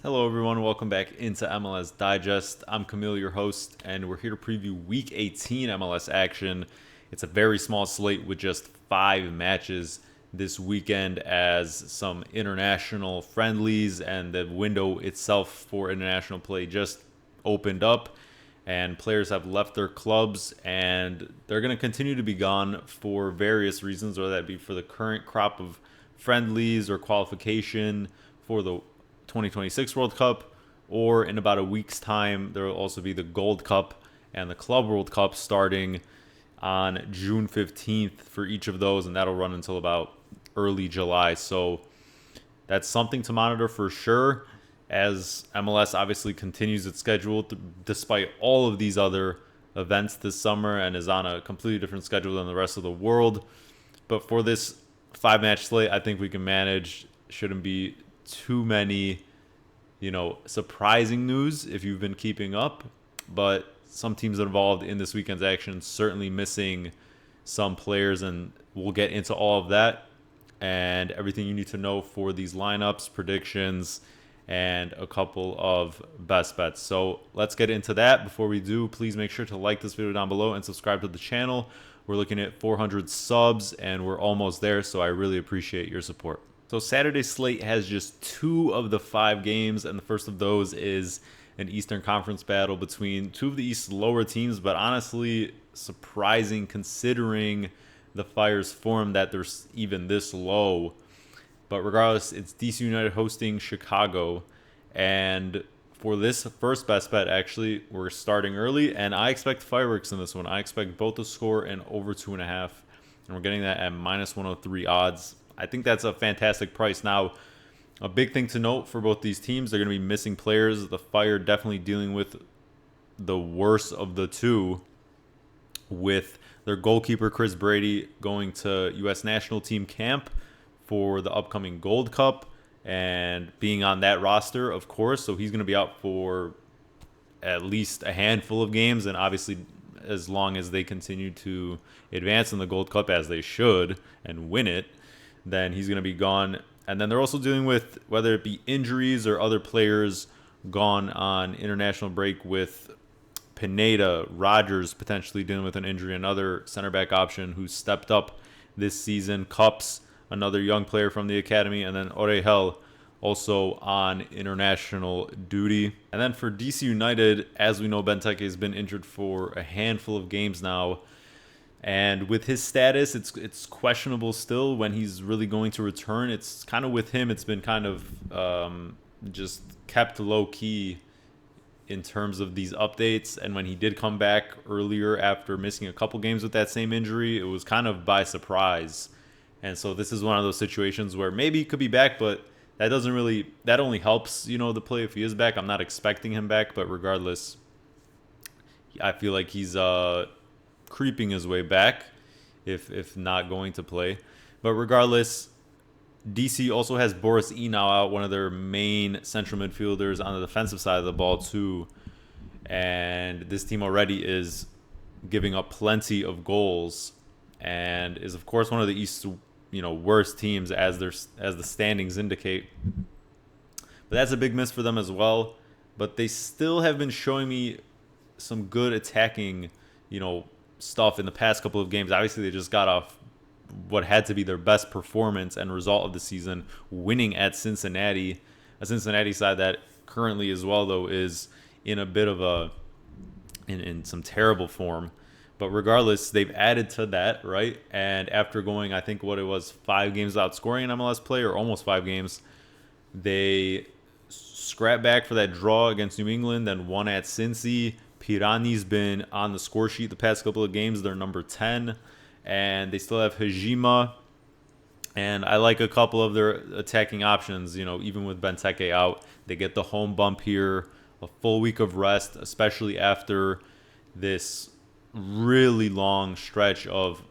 Hello, everyone. Welcome back into MLS Digest. I'm Camille, your host, and we're here to preview Week 18 MLS action. It's a very small slate with just 5 matches this weekend, as some international friendlies and the window itself for international play just opened up, and players have left their clubs, and they're going to continue to be gone for various reasons, whether that be for the current crop of friendlies or qualification for the 2026 World Cup, or in about a week's time, there will also be the Gold Cup and the Club World Cup starting on June 15th for each of those, and that'll run until about early July. So that's something to monitor for sure, as MLS obviously continues its schedule despite all of these other events this summer and is on a completely different schedule than the rest of the world. But for this 5 match slate, I think we can manage. Shouldn't be too many, surprising news if you've been keeping up. But some teams involved in this weekend's action certainly missing some players, and we'll get into all of that and everything you need to know for these lineups, predictions, and a couple of best bets. So let's get into that. Before we do, please make sure to like this video down below and subscribe to the channel. We're looking at 400 subs and we're almost there, so I really appreciate your support. So Saturday's slate has just 2 of the 5 games, and the first of those is an Eastern Conference battle between 2 of the East's lower teams, but honestly surprising considering the Fire's form that they're even this low. But regardless, it's DC United hosting Chicago, and for this first best bet, actually, we're starting early, and I expect fireworks in this one. I expect both to score and over 2.5, and we're getting that at minus 103 odds. I think that's a fantastic price. Now, a big thing to note for both these teams, they're going to be missing players. The Fire definitely dealing with the worst of the two, with their goalkeeper Chris Brady going to U.S. national team camp for the upcoming Gold Cup and being on that roster, of course. So he's going to be out for at least a handful of games, and obviously as long as they continue to advance in the Gold Cup, as they should, and win it, then he's going to be gone. And then they're also dealing with whether it be injuries or other players gone on international break, with Pineda, Rogers potentially dealing with an injury, another center back option who stepped up this season, Cups, another young player from the academy, and then Orehel also on international duty. And then for DC United, as we know, Benteke has been injured for a handful of games now. And with his status, it's questionable still when he's really going to return. It's kind of with him, it's been kind of just kept low key in terms of these updates. And when he did come back earlier after missing a couple games with that same injury, it was kind of by surprise. And so this is one of those situations where maybe he could be back, but that only helps, the play if he is back. I'm not expecting him back, but regardless, I feel like he's creeping his way back, if not going to play. But regardless, DC also has Boris Enow out, one of their main central midfielders on the defensive side of the ball too. And this team already is giving up plenty of goals, and is of course one of the East's worst teams, as the standings indicate. But that's a big miss for them as well. But they still have been showing me some good attacking, stuff in the past couple of games. Obviously, they just got off what had to be their best performance and result of the season, winning at Cincinnati, a Cincinnati side that currently as well, though, is in a bit of in some terrible form. But regardless, they've added to that, right? And after going, I think 5 games without scoring in MLS play, or almost 5 games, they scrapped back for that draw against New England, then won at Cincy. Pirani's been on the score sheet the past couple of games. They're number 10. And they still have Hajima. And I like a couple of their attacking options, even with Benteke out. They get the home bump here, a full week of rest, especially after this really long stretch of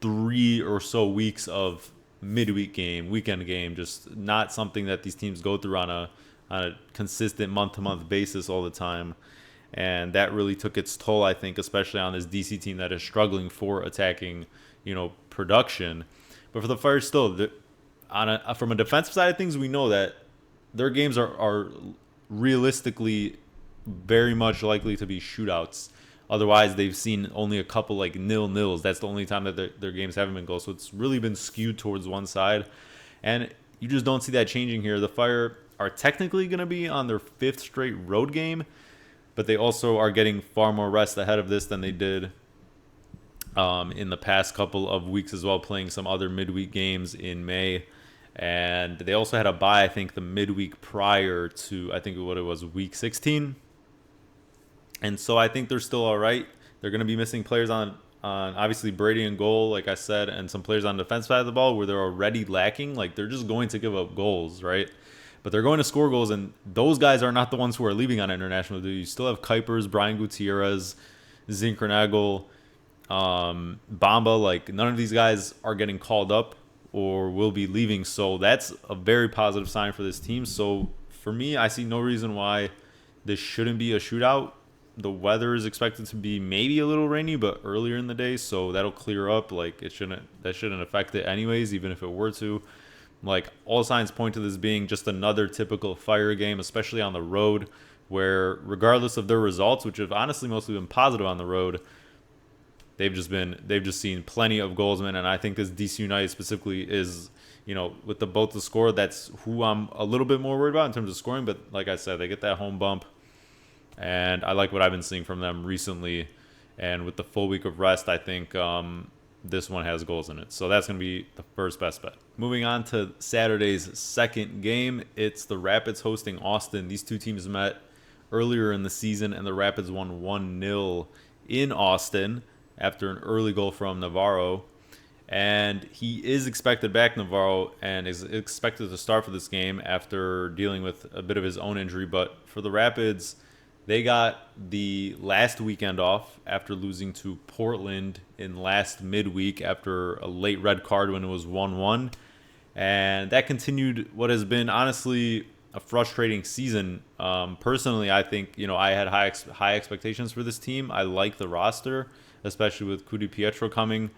3 or so weeks of midweek game, weekend game. Just not something that these teams go through on a consistent month-to-month basis all the time. And that really took its toll, I think, especially on this DC team that is struggling for attacking, production. But for the Fire, still, from a defensive side of things, we know that their games are realistically very much likely to be shootouts. Otherwise, they've seen only a couple like 0-0s. That's the only time that their games haven't been goals. So it's really been skewed towards one side. And you just don't see that changing here. The Fire are technically going to be on their 5th straight road game, but they also are getting far more rest ahead of this than they did in the past couple of weeks as well, playing some other midweek games in May. And they also had a bye, I think, the midweek prior to, I think what it was, week 16. And so I think they're still all right. They're going to be missing players on obviously Brady in goal, like I said, and some players on the defense side of the ball where they're already lacking. Like, they're just going to give up goals, right? But they're going to score goals, and those guys are not the ones who are leaving on international duty. You still have Kuipers, Brian Gutierrez, Zinkernagel, Bamba. Like, none of these guys are getting called up or will be leaving. So that's a very positive sign for this team. So for me, I see no reason why this shouldn't be a shootout. The weather is expected to be maybe a little rainy, but earlier in the day, so that'll clear up. Like, that shouldn't affect it anyways, even if it were to. Like, all signs point to this being just another typical Fire game, especially on the road, where regardless of their results, which have honestly mostly been positive on the road, they've just seen plenty of goalsmen. And I think this DC United specifically is, with both the score, that's who I'm a little bit more worried about in terms of scoring. But like I said, they get that home bump. And I like what I've been seeing from them recently. And with the full week of rest, I think this one has goals in it. So that's going to be the first best bet. Moving on to Saturday's second game, it's the Rapids hosting Austin. These two teams met earlier in the season, and the Rapids won 1-0 in Austin after an early goal from Navarro. And he is expected back, Navarro, and is expected to start for this game after dealing with a bit of his own injury. But for the Rapids, they got the last weekend off after losing to Portland in last midweek after a late red card when it was 1-1. And that continued what has been honestly a frustrating season. Personally, I think, I had high expectations for this team. I like the roster, especially with Cudi Pietro coming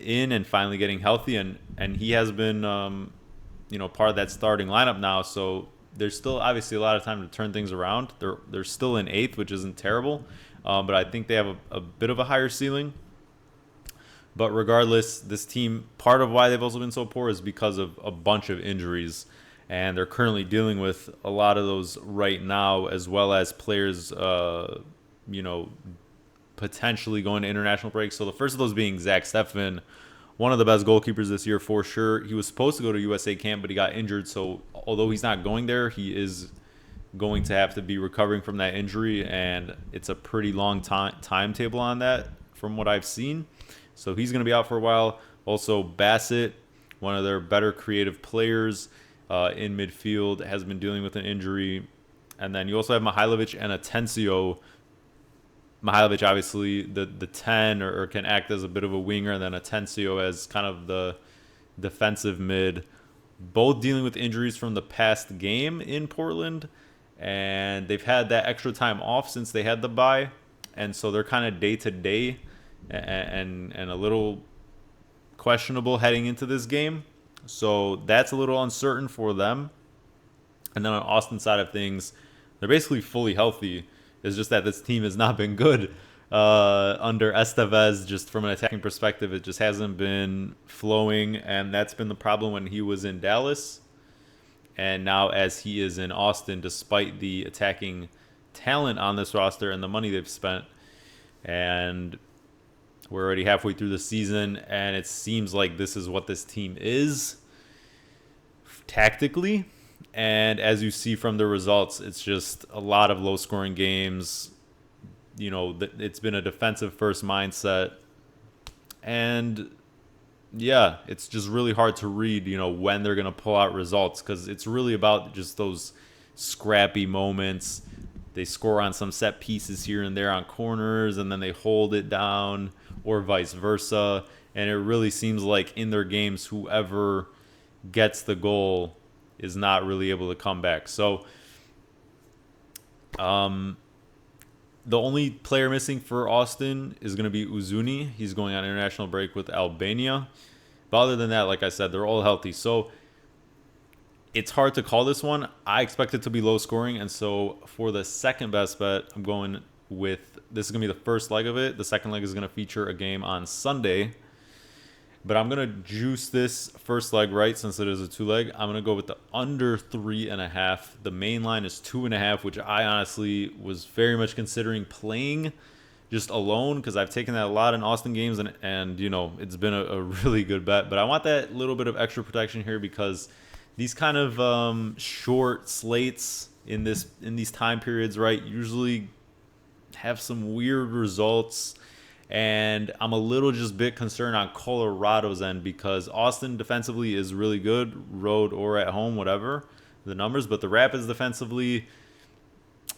in and finally getting healthy. And he has been, part of that starting lineup now. So there's still obviously a lot of time to turn things around. They're still in 8th, which isn't terrible, but I think they have a bit of a higher ceiling. But regardless, this team, part of why they've also been so poor is because of a bunch of injuries, and they're currently dealing with a lot of those right now, as well as players, potentially going to international breaks. So the first of those being Zach Steffen, one of the best goalkeepers this year for sure. He was supposed to go to USA camp, but he got injured. So although he's not going there, he is going to have to be recovering from that injury, and it's a pretty long timetable on that from what I've seen. So he's going to be out for a while. Also, Bassett, one of their better creative players in midfield, has been dealing with an injury. And then you also have Mihailovic and Atencio. Mihailovic, obviously, the 10 or can act as a bit of a winger, and then Atencio as kind of the defensive mid. Both dealing with injuries from the past game in Portland, and they've had that extra time off since they had the bye, and so they're kind of day-to-day and a little questionable heading into this game. So that's a little uncertain for them. And then on Austin's side of things, they're basically fully healthy. It's just that this team has not been good under Estevez. Just from an attacking perspective, it just hasn't been flowing, and that's been the problem when he was in Dallas. And now as he is in Austin, despite the attacking talent on this roster and the money they've spent. And we're already halfway through the season, and it seems like this is what this team is tactically. And as you see from the results, it's just a lot of low-scoring games. It's been a defensive-first mindset. And, yeah, it's just really hard to read, when they're going to pull out results, because it's really about just those scrappy moments. They score on some set pieces here and there on corners, and then they hold it down, or vice versa. And it really seems like in their games, whoever gets the goal is not really able to come back. So the only player missing for Austin is going to be Uzuni. He's going on international break with Albania. But other than that, like I said, they're all healthy. So It's hard to call this one. I expect it to be low scoring. And so for the second best bet, I'm going with, this is going to be the first leg of it. The second leg is going to feature a game on Sunday. But I'm going to juice this first leg right since it is a 2-leg. I'm going to go with the under 3.5. The main line is 2.5, which I honestly was very much considering playing just alone because I've taken that a lot in Austin games and it's been a really good bet. But I want that little bit of extra protection here because these kind of short slates in these time periods, right, usually have some weird results. And I'm a little just bit concerned on Colorado's end because Austin defensively is really good, road or at home, whatever the numbers. But the Rapids defensively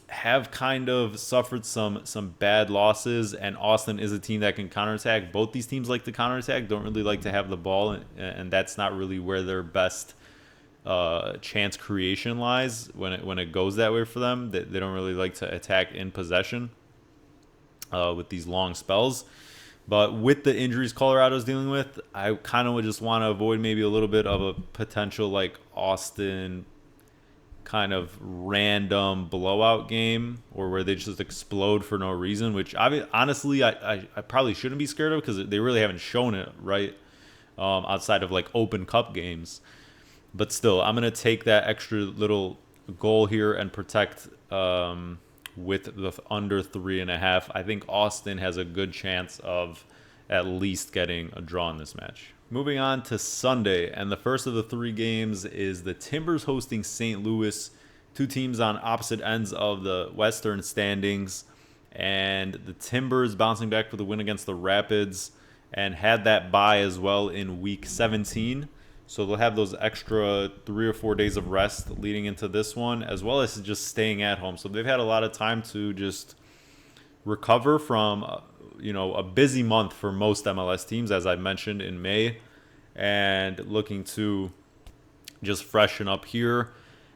have kind of suffered some bad losses, and Austin is a team that can counterattack. Both these teams like to counterattack, don't really like to have the ball, and that's not really where their best chance creation lies when it goes that way for them. They don't really like to attack in possession with these long spells. But with the injuries Colorado's dealing with, I kind of would just want to avoid maybe a little bit of a potential like Austin kind of random blowout game or where they just explode for no reason, which honestly I probably shouldn't be scared of because they really haven't shown it, right? Outside of like open cup games. But still, I'm going to take that extra little goal here and protect with the under 3.5. I think Austin has a good chance of at least getting a draw in this match. Moving on to Sunday, and the first of the 3 games is the Timbers hosting St. Louis, 2 teams on opposite ends of the Western standings, and the Timbers bouncing back for the win against the Rapids and had that bye as well in week 17. So they'll have those extra 3 or 4 days of rest leading into this one, as well as just staying at home. So they've had a lot of time to just recover from, a busy month for most MLS teams, as I mentioned in May, and looking to just freshen up here.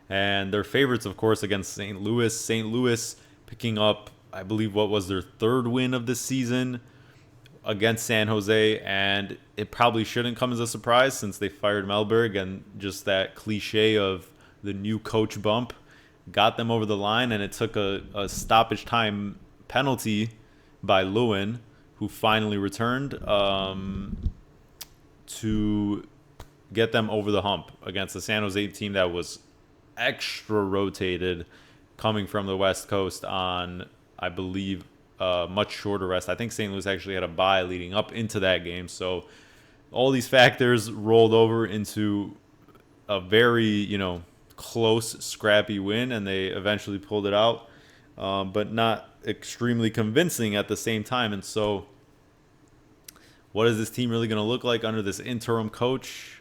And their favorites, of course, against St. Louis. St. Louis picking up, I believe, what was their 3rd win of the season against San Jose, and it probably shouldn't come as a surprise since they fired Melberg, and just that cliche of the new coach bump got them over the line, and it took a stoppage time penalty by Lewin, who finally returned to get them over the hump against the San Jose team that was extra rotated coming from the West Coast on, I believe, much shorter rest. I think St. Louis actually had a bye leading up into that game. So all these factors rolled over into a very, close, scrappy win, and they eventually pulled it out, but not extremely convincing at the same time. And so what is this team really going to look like under this interim coach?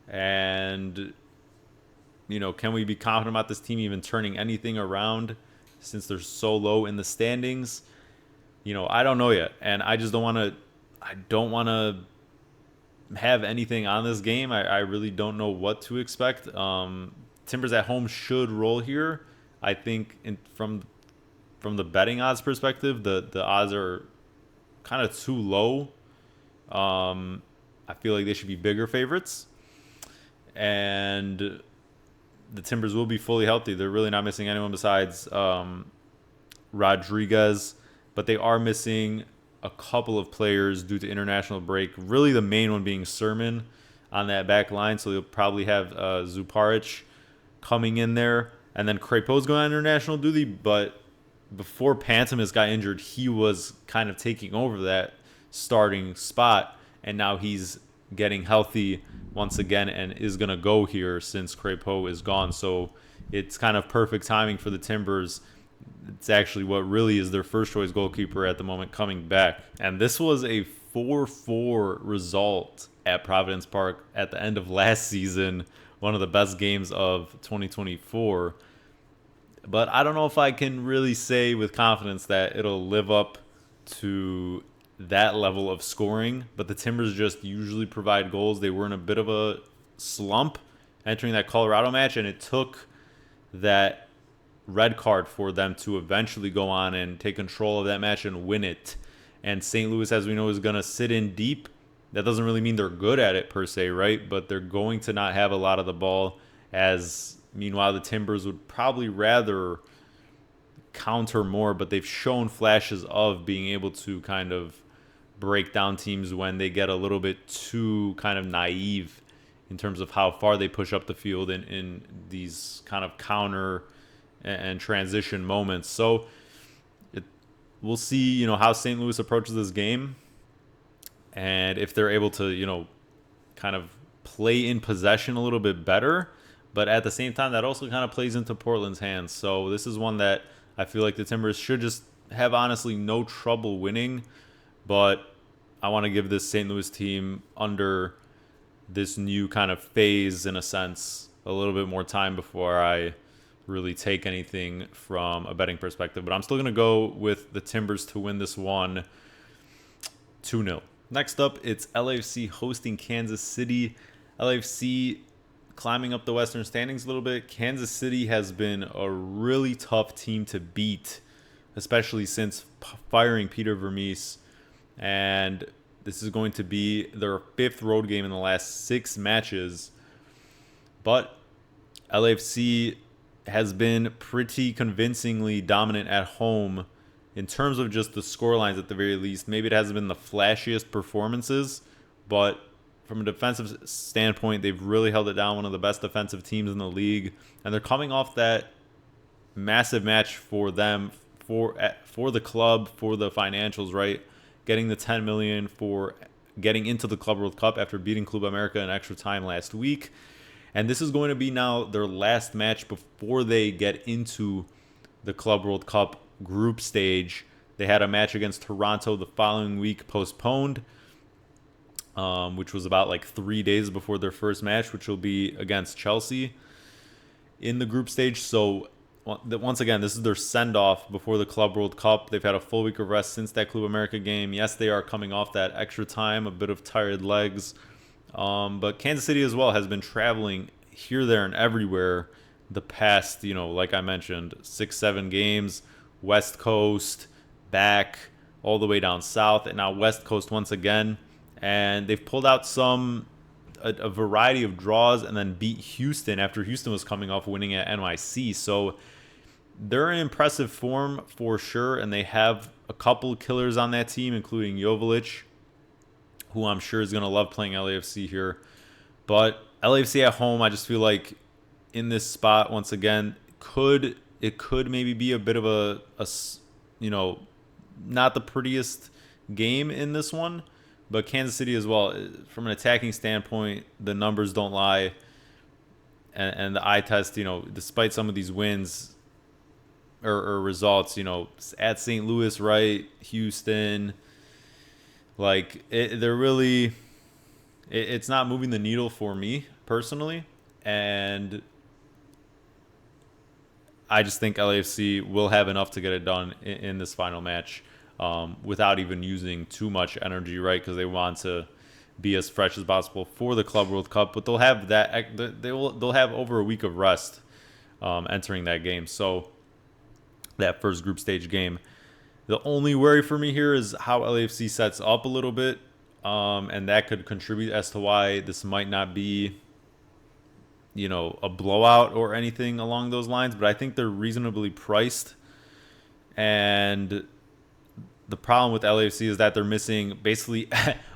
And, can we be confident about this team even turning anything around since they're so low in the standings? I don't know yet, and I just don't want to have anything on this game. I really don't know what to expect. Timbers at home should roll here. I think from the betting odds perspective, the odds are kind of too low. I feel like they should be bigger favorites, and the Timbers will be fully healthy. They're really not missing anyone besides Rodriguez. But they are missing a couple of players due to international break. Really the main one being Sermon on that back line. So they'll probably have Zuparic coming in there. And then Crepeau's going on international duty. But before Pantomis got injured, he was kind of taking over that starting spot. And now he's getting healthy once again and is going to go here since Crepeau is gone. So it's kind of perfect timing for the Timbers. It's actually what really is their first choice goalkeeper at the moment coming back. And this was a 4-4 result at Providence Park at the end of last season, one of the best games of 2024. But I don't know if I can really say with confidence that it'll live up to that level of scoring. But the Timbers just usually provide goals. They were in a bit of a slump entering that Colorado match, and it took that red card for them to eventually go on and take control of that match and win it. And St. Louis, as we know, is going to sit in deep. That doesn't really mean they're good at it per se, right? But they're going to not have a lot of the ball, as meanwhile the Timbers would probably rather counter more, but they've shown flashes of being able to kind of break down teams when they get a little bit too kind of naive in terms of how far they push up the field in these kind of counter and transition moments. So we'll see, how St. Louis approaches this game, and if they're able to, kind of play in possession a little bit better. But at the same time, that also kind of plays into Portland's hands. So this is one that I feel like the Timbers should just have honestly no trouble winning. But I want to give this St. Louis team under this new kind of phase, in a sense, a little bit more time before I really take anything from a betting perspective. But I'm still going to go with the Timbers to win this one 2-0. Next up, it's LAFC hosting Kansas City. LAFC climbing up the Western standings a little bit. Kansas City has been a really tough team to beat, especially since firing Peter Vermees. And this is going to be their 5th road game in the last 6 matches. But LAFC has been pretty convincingly dominant at home in terms of just the scorelines at the very least. Maybe it hasn't been the flashiest performances, but from a defensive standpoint, they've really held it down. One of the best defensive teams in the league. And they're coming off that massive match for them, for the club, for the financials, right? Getting the $10 million for getting into the Club World Cup after beating Club America in extra time last week. And this is going to be now their last match before they get into the Club World Cup group stage. They had a match against Toronto the following week postponed, which was about like 3 days before their first match, which will be against Chelsea in the group stage. So once again, this is their send-off before the Club World Cup. They've had a full week of rest since that Club America game. Yes, they are coming off that extra time, a bit of tired legs. But Kansas City as well has been traveling here, there, and everywhere the past, like I mentioned, 6-7 games. West Coast, back, all the way down south, and now West Coast once again. And they've pulled out a variety of draws and then beat Houston after Houston was coming off winning at NYC. So they're in impressive form for sure, and they have a couple killers on that team, including Joveljic, who I'm sure is going to love playing LAFC here. But LAFC at home, I just feel like in this spot, once again, it could maybe be a bit of a not the prettiest game in this one. But Kansas City as well, from an attacking standpoint, the numbers don't lie. And the eye test, despite some of these wins or results, at St. Louis, right, Houston, like it's not moving the needle for me personally. And I just think LAFC will have enough to get it done in this final match. Without even using too much energy, right? Because they want to be as fresh as possible for the Club World Cup, but they'll have they'll have over a week of rest entering that game. So that first group stage game. The only worry for me here is how LAFC sets up a little bit, and that could contribute as to why this might not be, a blowout or anything along those lines. But I think they're reasonably priced, and the problem with LAFC is that they're missing basically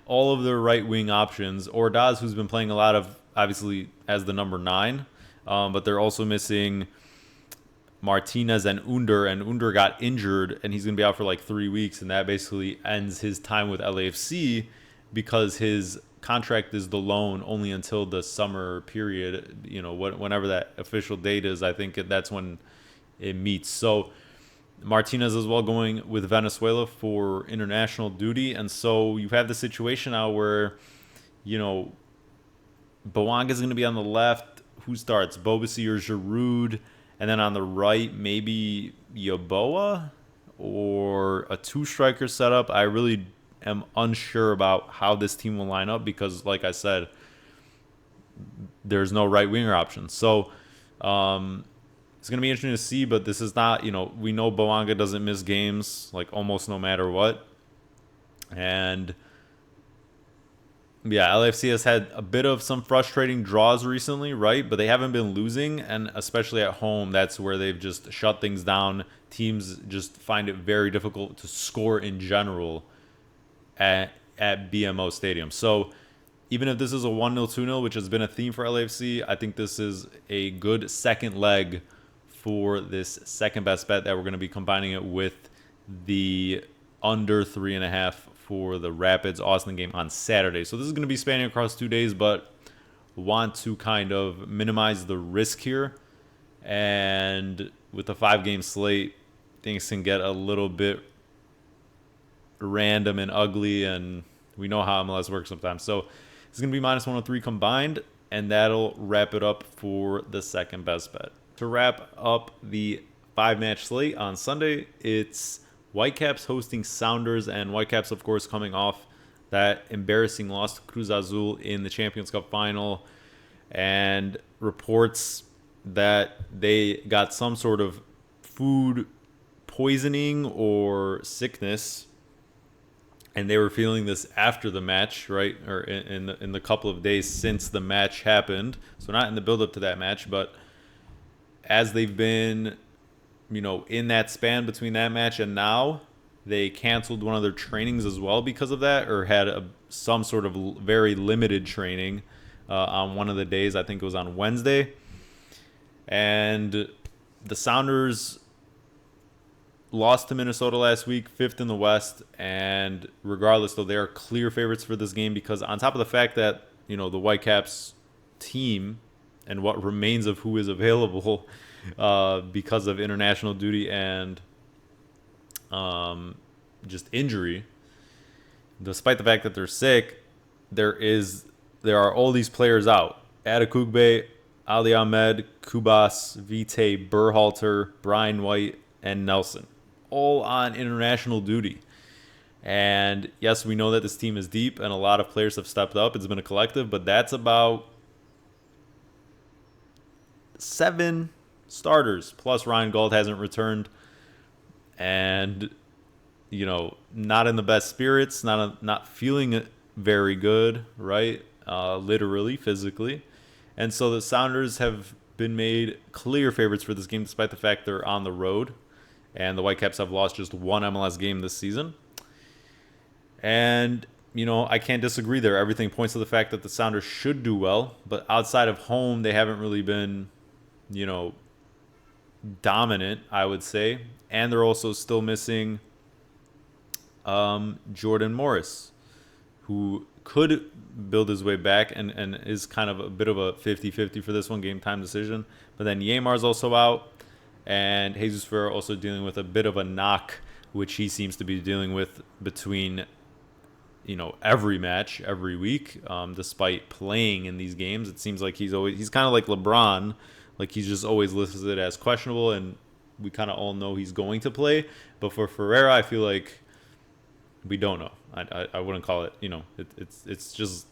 all of their right-wing options. Ordaz, who's been playing a lot of, obviously, as the number 9. But they're also missing Martinez and Under got injured, and he's going to be out for like 3 weeks, and that basically ends his time with LAFC because his contract is the loan only until the summer period, whenever that official date is. I think that's when it meets. So Martinez as well going with Venezuela for international duty. And so you have the situation now where, Boanga is going to be on the left. Who starts? Bobasi or Giroud? And then on the right, maybe Yaboa or a 2-striker setup. I really am unsure about how this team will line up because, like I said, there's no right winger option. So, it's going to be interesting to see, but this is not, we know Boanga doesn't miss games, like almost no matter what. And Yeah, LAFC has had a bit of some frustrating draws recently, right? But they haven't been losing, and especially at home, that's where they've just shut things down. Teams just find it very difficult to score in general at BMO Stadium. So even if this is a 1-0, 2-0, which has been a theme for LAFC, I think this is a good second leg for this second best bet that we're going to be combining it with the under 3.5 for the Rapids Austin game on Saturday. So this is going to be spanning across 2 days, but want to kind of minimize the risk here. And with the 5-game slate, things can get a little bit random and ugly, and we know how MLS works sometimes. So it's going to be minus 103 combined, and that'll wrap it up for the second best bet. To wrap up the 5-match slate on Sunday, it's Whitecaps hosting Sounders, and Whitecaps, of course, coming off that embarrassing loss to Cruz Azul in the Champions Cup final, and reports that they got some sort of food poisoning or sickness, and they were feeling this after the match, right, or in the couple of days since the match happened. So not in the build up to that match, but as they've been, in that span between that match and now, they canceled one of their trainings as well because of that, or had some sort of very limited training on one of the days. I think it was on Wednesday. And the Sounders lost to Minnesota last week, 5th in the West, and regardless, though, they are clear favorites for this game because on top of the fact that, the Whitecaps team and what remains of who is available because of international duty and just injury, despite the fact that they're sick, there are all these players out. Adekugbe, Ali Ahmed, Kubas, Vite, Berhalter, Brian White, and Nelson, all on international duty. And yes, we know that this team is deep and a lot of players have stepped up. It's been a collective, but that's about 7 starters. Plus Ryan Gauld hasn't returned. And, not in the best spirits, not feeling very good, right? Literally, physically. And so the Sounders have been made clear favorites for this game despite the fact they're on the road. And the Whitecaps have lost just one MLS game this season. And, I can't disagree there. Everything points to the fact that the Sounders should do well. But outside of home, they haven't really been, dominant, I would say. And they're also still missing Jordan Morris, who could build his way back and is kind of a bit of a 50-50 for this one, game time decision. But then Yaymar's also out. And Jesus Ferreira also dealing with a bit of a knock, which he seems to be dealing with between, every match, every week, despite playing in these games. It seems like he's kind of like LeBron, like he's just always listed as questionable, and we kind of all know he's going to play. But for Ferreira, I feel like we don't know. I wouldn't call it, it's just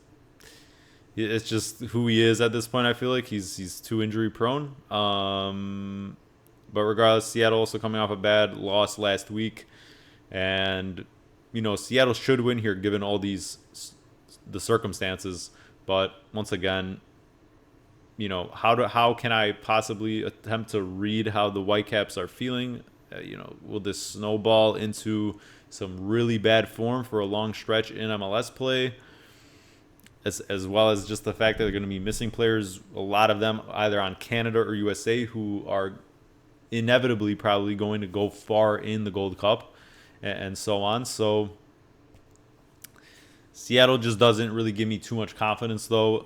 who he is at this point. I feel like he's too injury prone. But regardless, Seattle also coming off a bad loss last week. And, Seattle should win here given all the circumstances. But once again, how can I possibly attempt to read how the Whitecaps are feeling? Will this snowball into some really bad form for a long stretch in MLS play? As well as just the fact that they're going to be missing players, a lot of them either on Canada or USA, who are inevitably probably going to go far in the Gold Cup and so on. So Seattle just doesn't really give me too much confidence, though.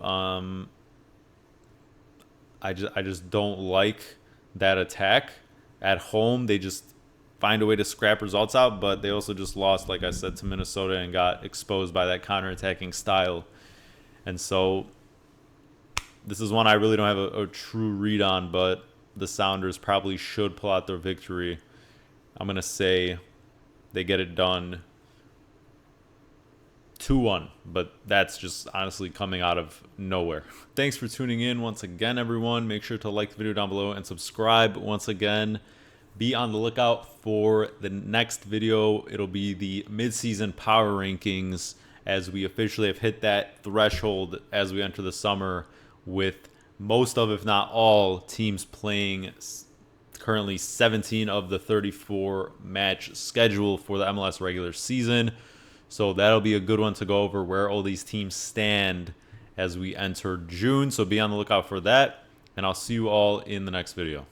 I just don't like that attack. At home, they just find a way to scrap results out, but they also just lost, like I said, to Minnesota and got exposed by that counterattacking style. And so this is one I really don't have a true read on, but the Sounders probably should pull out their victory. I'm going to say they get it done 2-1, but that's just honestly coming out of nowhere. Thanks for tuning in once again, everyone. Make sure to like the video down below and subscribe once again. Be on the lookout for the next video. It'll be the mid-season power rankings as we officially have hit that threshold as we enter the summer, with most of, if not all, teams playing currently 17 of the 34 match schedule for the MLS regular season. So that'll be a good one to go over, where all these teams stand as we enter June. So be on the lookout for that, and I'll see you all in the next video.